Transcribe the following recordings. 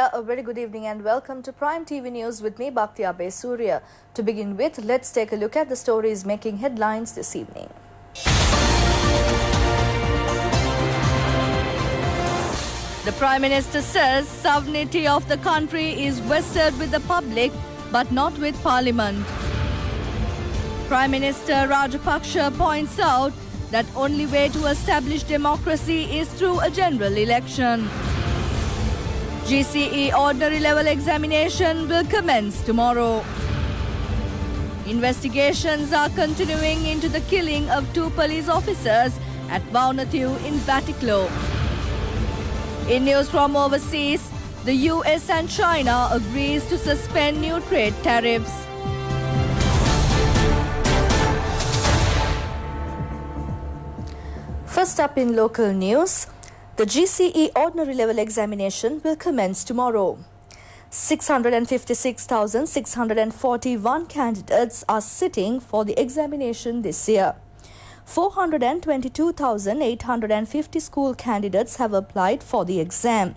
there, a very good evening and welcome to Prime TV News with me, Bhakti Abe Surya. To begin with, let's take a look at the stories making headlines this evening. The Prime Minister says sovereignty of the country is vested with the public but not with Parliament. Prime Minister Rajapaksa points out that only way to establish democracy is through a general election. GCE ordinary level examination will commence tomorrow. Investigations are continuing into the killing of 2 police officers at Vaunathu in Batticaloa. In news from overseas, the US and China agrees to suspend new trade tariffs. First up in local news, the GCE ordinary level examination will commence tomorrow. 656,641 candidates are sitting for the examination this year. 422,850 school candidates have applied for the exam.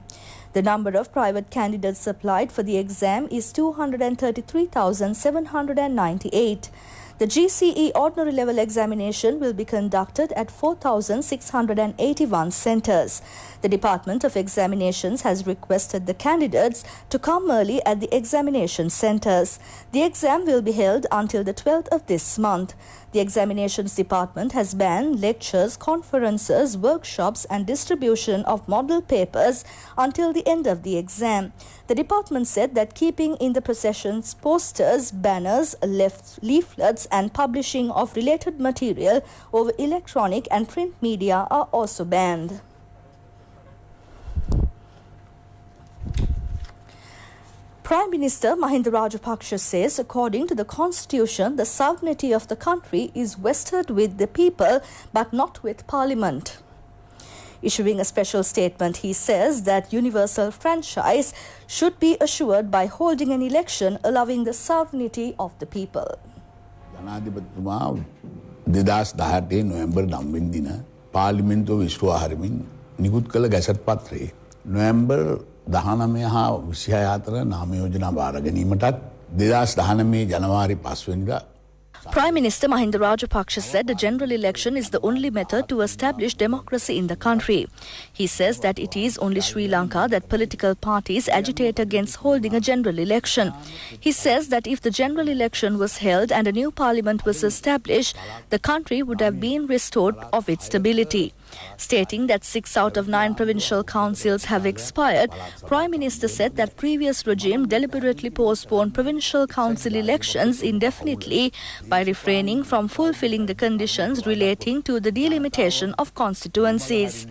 The number of private candidates applied for the exam is 233,798. The GCE ordinary level examination will be conducted at 4,681 centres. The Department of Examinations has requested the candidates to come early at the examination centres. The exam will be held until the 12th of this month. The Examinations Department has banned lectures, conferences, workshops and distribution of model papers until the end of the exam. The department said that keeping in the processions posters, banners, leaflets and publishing of related material over electronic and print media are also banned. Prime Minister Mahinda Rajapaksa says, according to the Constitution, the sovereignty of the country is vested with the people but not with Parliament. Issuing a special statement, he says that universal franchise should be assured by holding an election allowing the sovereignty of the people. ජනාධිපතිතුමා 2018 නොවැම්බර් 9 වෙනි දින පාර්ලිමේන්තුව විශ්වාස හරමින් නිකුත් කළ gazette පත්‍රයේ November 19 හා 26 අතර නාම යෝජනා බාර ගැනීමටත් 2019 ජනවාරි 5 වෙනිදා Prime Minister Mahinda Rajapaksa said a general election is the only method to establish democracy in the country. He says that it is only Sri Lanka that political parties agitate against holding a general election. He says that if the general election was held and a new parliament was established, the country would have been restored of its stability. Stating that 6 out of 9 provincial councils have expired, Prime Minister said that previous regime deliberately postponed provincial council elections indefinitely by refraining from fulfilling the conditions relating to the delimitation of constituencies.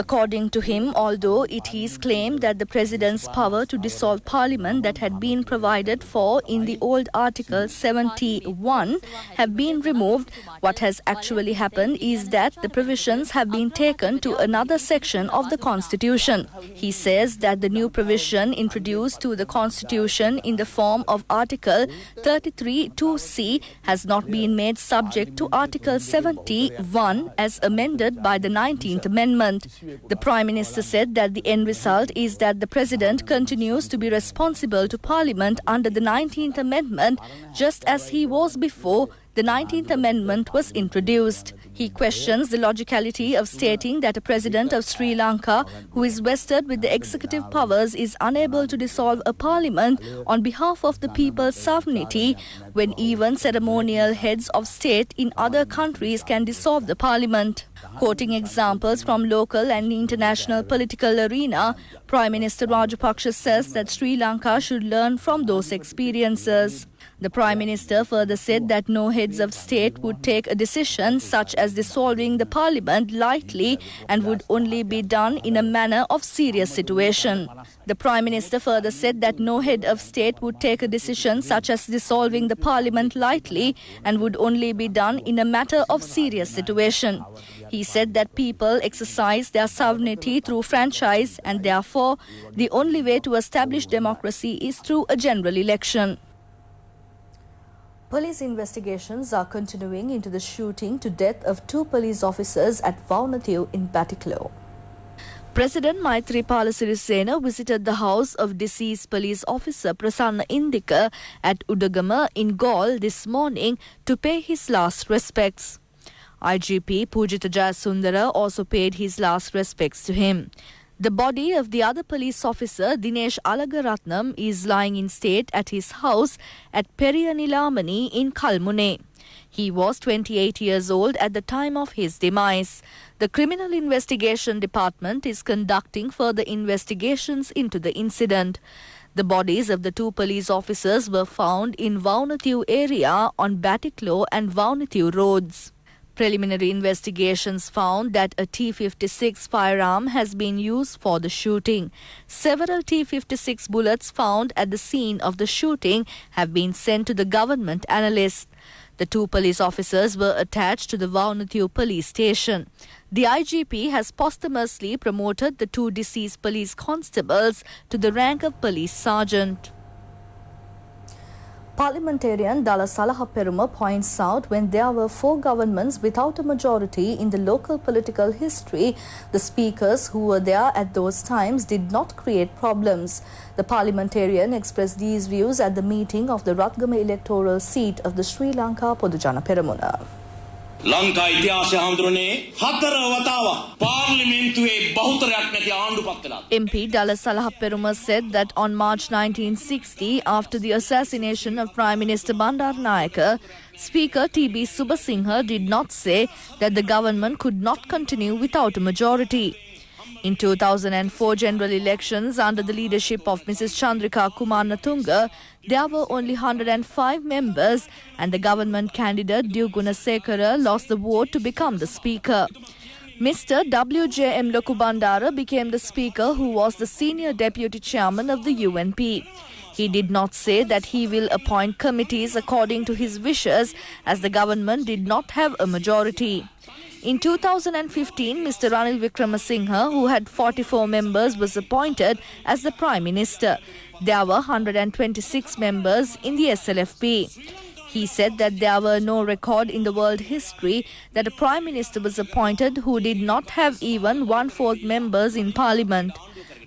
According to him, although it is claimed that the President's power to dissolve Parliament that had been provided for in the old Article 71 have been removed, what has actually happened is that the provisions have been taken to another section of the Constitution. He says that the new provision introduced to the Constitution in the form of Article 33(2)(c) has not been made subject to Article 71 as amended by the 19th Amendment. The Prime Minister said that the end result is that the President continues to be responsible to Parliament under the 19th Amendment just as he was before the 19th Amendment was introduced. He questions the logicality of stating that a President of Sri Lanka who is vested with the executive powers is unable to dissolve a parliament on behalf of the people's sovereignty when even ceremonial heads of state in other countries can dissolve the parliament. Quoting examples from local and international political arena, Prime Minister Rajapaksa says that Sri Lanka should learn from those experiences. The Prime Minister further said that no heads of state would take a decision such as dissolving the parliament lightly and would only be done in a manner of serious situation. The Prime Minister further said that no head of state would take a decision such as dissolving the parliament lightly and would only be done in a matter of serious situation. He said that people exercise their sovereignty through franchise and therefore the only way to establish democracy is through a general election. Police investigations are continuing into the shooting to death of 2 police officers at Vaunathu in Batticaloa. President Maithripala Sirisena visited the house of deceased police officer Prasanna Indika at Udagama in Gaul this morning to pay his last respects. IGP Pujita Jayasundara also paid his last respects to him. The body of the other police officer, Dinesh Alagaratnam, is lying in state at his house at Periyanilamani in Kalmune. He was 28 years old at the time of his demise. The Criminal Investigation Department is conducting further investigations into the incident. The bodies of the two police officers were found in Vaunathiu area on Batiklo and Vaunathiu roads. Preliminary investigations found that a T-56 firearm has been used for the shooting. Several T-56 bullets found at the scene of the shooting have been sent to the government analysts. The two police officers were attached to the Vaunathiu police station. The IGP has posthumously promoted the two deceased police constables to the rank of police sergeant. Parliamentarian Dala Salahaperuma points out when there were 4 governments without a majority in the local political history, the speakers who were there at those times did not create problems. The parliamentarian expressed these views at the meeting of the Ratgama electoral seat of the Sri Lanka Podujana Peramuna. Lanka ඉතිහාසය හඳුරන්නේ 4 වතාවක් පාර්ලිමේන්තුවේ බහුතරයක් නැති ආණ්ඩු පත් වෙලා. MP Dala Salahaperuma said that on March 1960, after the assassination of Prime Minister Bandaranaike, Speaker T.B. Subasinghe did not say that the government could not continue without a majority. In 2004 general elections under the leadership of Mrs. Chandrika Kumar-Natunga, there were only 105 members and the government candidate Duguna Sekara lost the vote to become the speaker. Mr. W.J.M. Lokubandara became the speaker who was the senior deputy chairman of the UNP. He did not say that he will appoint committees according to his wishes as the government did not have a majority. In 2015, Mr. Ranil Wickramasinghe, who had 44 members, was appointed as the Prime Minister. There were 126 members in the SLFP. He said that there were no record in the world history that a Prime Minister was appointed who did not have even 1/4 members in Parliament.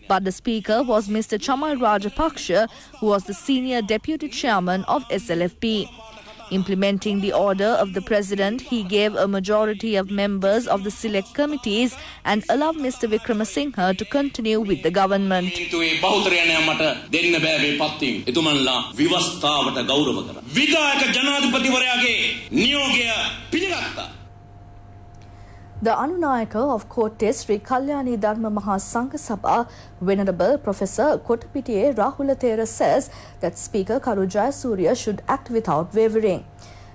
But the Speaker was Mr. Chamal Rajapaksa, who was the senior Deputy Chairman of SLFP. Implementing the order of the President, he gave a majority of members of the select committees and allowed Mr. Wickramasinghe to continue with the government. The Anunayaka of Kotte Sri Kalyani Dharma Mahasangha Sabha, Venerable Professor Kotapitiye Rahulathera says that Speaker Karu Jayasuriya should act without wavering.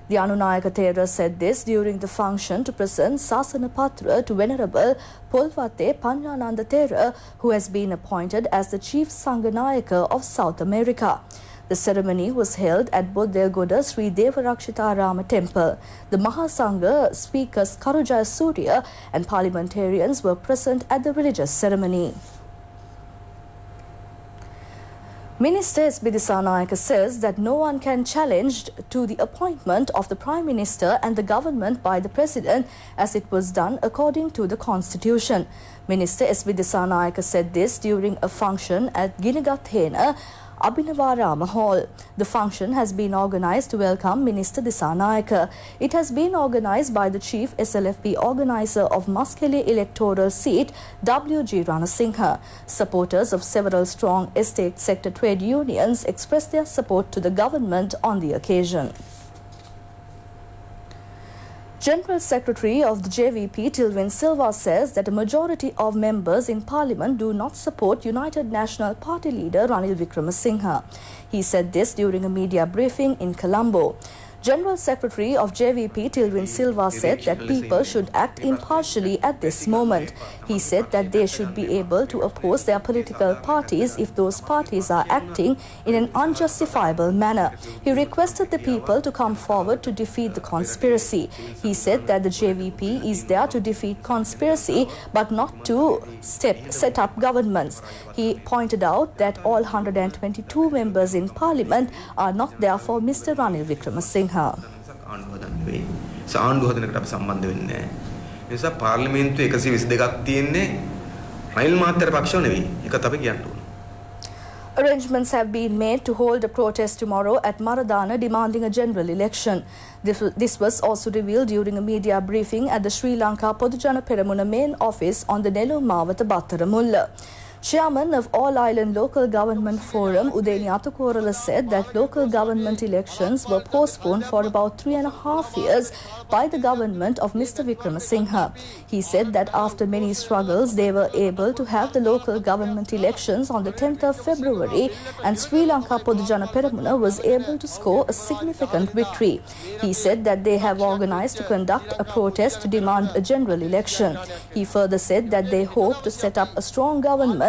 The Anunayaka Thera said this during the function to present Sasana Patra to Venerable Polwate Panyananda Thera, who has been appointed as the Chief Sanganayaka of South America. The ceremony was held at Bodhelgoda Sri Devarakshitarama Temple. The Mahasangha speakers Karu Jayasuriya and parliamentarians were present at the religious ceremony. Minister S.B. Disanayake says that no one can challenge to the appointment of the Prime Minister and the government by the President as it was done according to the Constitution. Minister S.B. Disanayake said this during a function at Ginagathena Abhinavarama Hall. The function has been organized to welcome Minister Disanayake. It has been organized by the Chief SLFP organizer of Maskele electoral seat, W.G. Ranasinghe. Supporters of several strong estate sector trade unions expressed their support to the government on the occasion. General Secretary of the JVP, Tilvin Silva, says that a majority of members in Parliament do not support United National Party leader Ranil Wickramasinghe. He said this during a media briefing in Colombo. General Secretary of JVP Tilvin Silva said that people should act impartially at this moment. He said that they should be able to oppose their political parties if those parties are acting in an unjustifiable manner. He requested the people to come forward to defeat the conspiracy. He said that the JVP is there to defeat conspiracy but not to set up governments. He pointed out that all 122 members in Parliament are not there for Mr. Ranil Wickramasinghe. ආණ්ඩුව හදනකට අපි සම්බන්ධ වෙන්නේ නැහැ. ඒ නිසා පාර්ලිමේන්තුවේ 122ක් තියෙන්නේ රනිල් මහත්තයාට පක්ෂව නෙවෙයි. ඒකත් අපි කියන්න ඕන. Arrangements have been made to hold a protest tomorrow at Maradana demanding a general election. This was also revealed during a media briefing at the Sri Lanka Podujana Peramuna main office on the Nelu Mawata Battaramulla. Chairman of All Island Local Government Forum, Udeni Atukorala, said that local government elections were postponed for about 3.5 years by the government of Mr. Wickramasinghe. He said that after many struggles, they were able to have the local government elections on the 10th of February, and Sri Lanka Podujana Peramuna was able to score a significant victory. He said that they have organized to conduct a protest to demand a general election. He further said that they hope to set up a strong government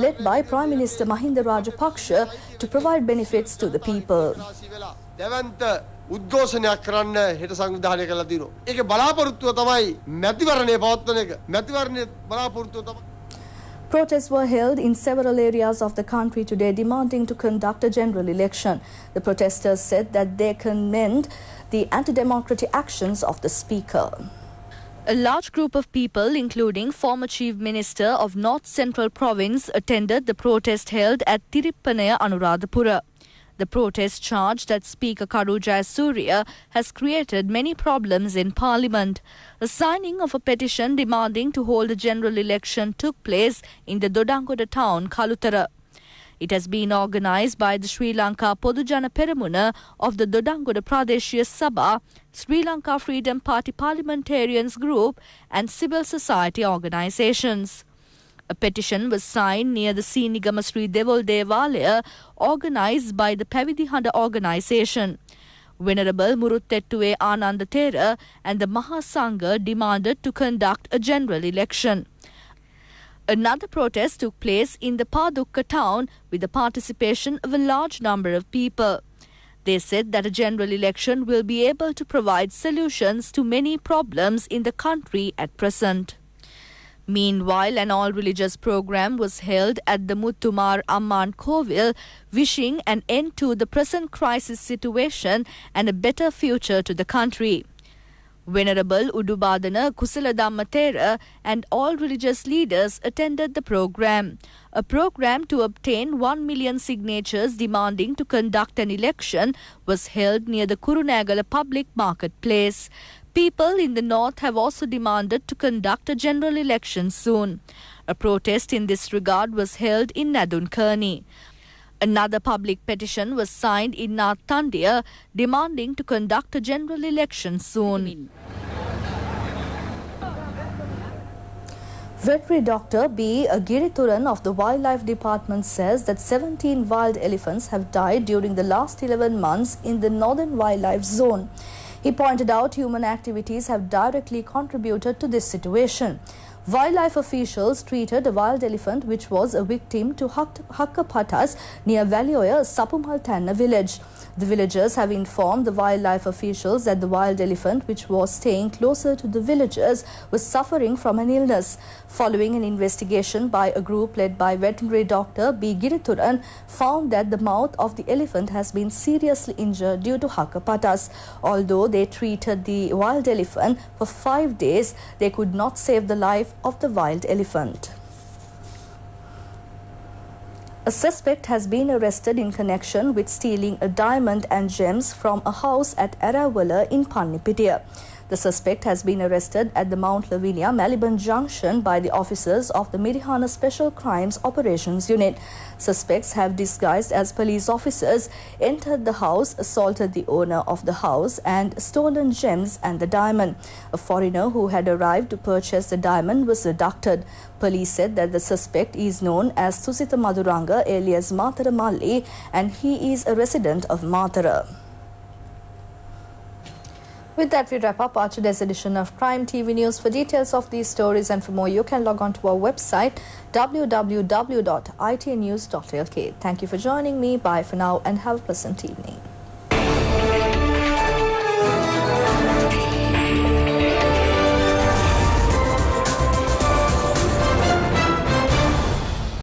led by Prime Minister Mahinda Rajapaksa to provide benefits to the people. උද්ඝෝෂණයක් කරන්න හෙට සංවිධානය කරලා තියෙනවා. ඒකේ බලාපොරොත්තුව තමයි මැතිවරණය පවත්වන එක. මැතිවරණයේ බලාපොරොත්තුව තමයි. Protests were held in several areas of the country today demanding to conduct a general election. The protesters said that they commend the anti-democratic actions of the speaker. A large group of people, including former Chief Minister of North Central Province, attended the protest held at Tirippanaya, Anuradhapura. The protest charged that Speaker Karu Jayasuriya has created many problems in Parliament. A signing of a petition demanding to hold a general election took place in the Dodangoda town, Kalutara. It has been organised by the Sri Lanka Podujana Peramuna of the Dodangoda Pradeshiya Sabha, Sri Lanka Freedom Party Parliamentarians Group and civil society organisations. A petition was signed near the Sinigama Sri Devol Devalaya, organised by the Pavidihanda organisation. Venerable Muruttettuwe Ananda Thera and the Mahasangha demanded to conduct a general election. Another protest took place in the Padukka town with the participation of a large number of people. They said that a general election will be able to provide solutions to many problems in the country at present. Meanwhile, an all-religious program was held at the Muttumar Amman Kovil, wishing an end to the present crisis situation and a better future to the country. Venerable Udubadana Kusaladamma Thera and all religious leaders attended the program. A program to obtain 1 million signatures demanding to conduct an election was held near the Kurunagala public marketplace. People in the north have also demanded to conduct a general election soon. A protest in this regard was held in Nadunkarni. Another public petition was signed in North Tandia demanding to conduct a general election soon. Veterinary Dr. B. Girithuran of the Wildlife Department says that 17 wild elephants have died during the last 11 months in the Northern Wildlife Zone. He pointed out human activities have directly contributed to this situation. Wildlife officials treated a wild elephant which was a victim to Hakkapatas near Valioya, Sapumaltanna village. The villagers have informed the wildlife officials that the wild elephant, which was staying closer to the villagers, was suffering from an illness. Following an investigation by a group led by veterinary Dr. B. Girithuran, found that the mouth of the elephant has been seriously injured due to Hakkapatas. Although they treated the wild elephant for 5 days, they could not save the life of the wild elephant. A suspect has been arrested in connection with stealing a diamond and gems from a house at Aravala in Pannipitiya. The suspect has been arrested at the Mount Lavinia, Maliban Junction by the officers of the Mirihana Special Crimes Operations Unit. Suspects have disguised as police officers, entered the house, assaulted the owner of the house and stolen gems and the diamond. A foreigner who had arrived to purchase the diamond was abducted. Police said that the suspect is known as Susita Maduranga alias Matara Malli and he is a resident of Matara. With that, we wrap up our today's edition of Prime TV News. For details of these stories and for more, you can log on to our website www.itnews.lk. Thank you for joining me. Bye for now and have a pleasant evening.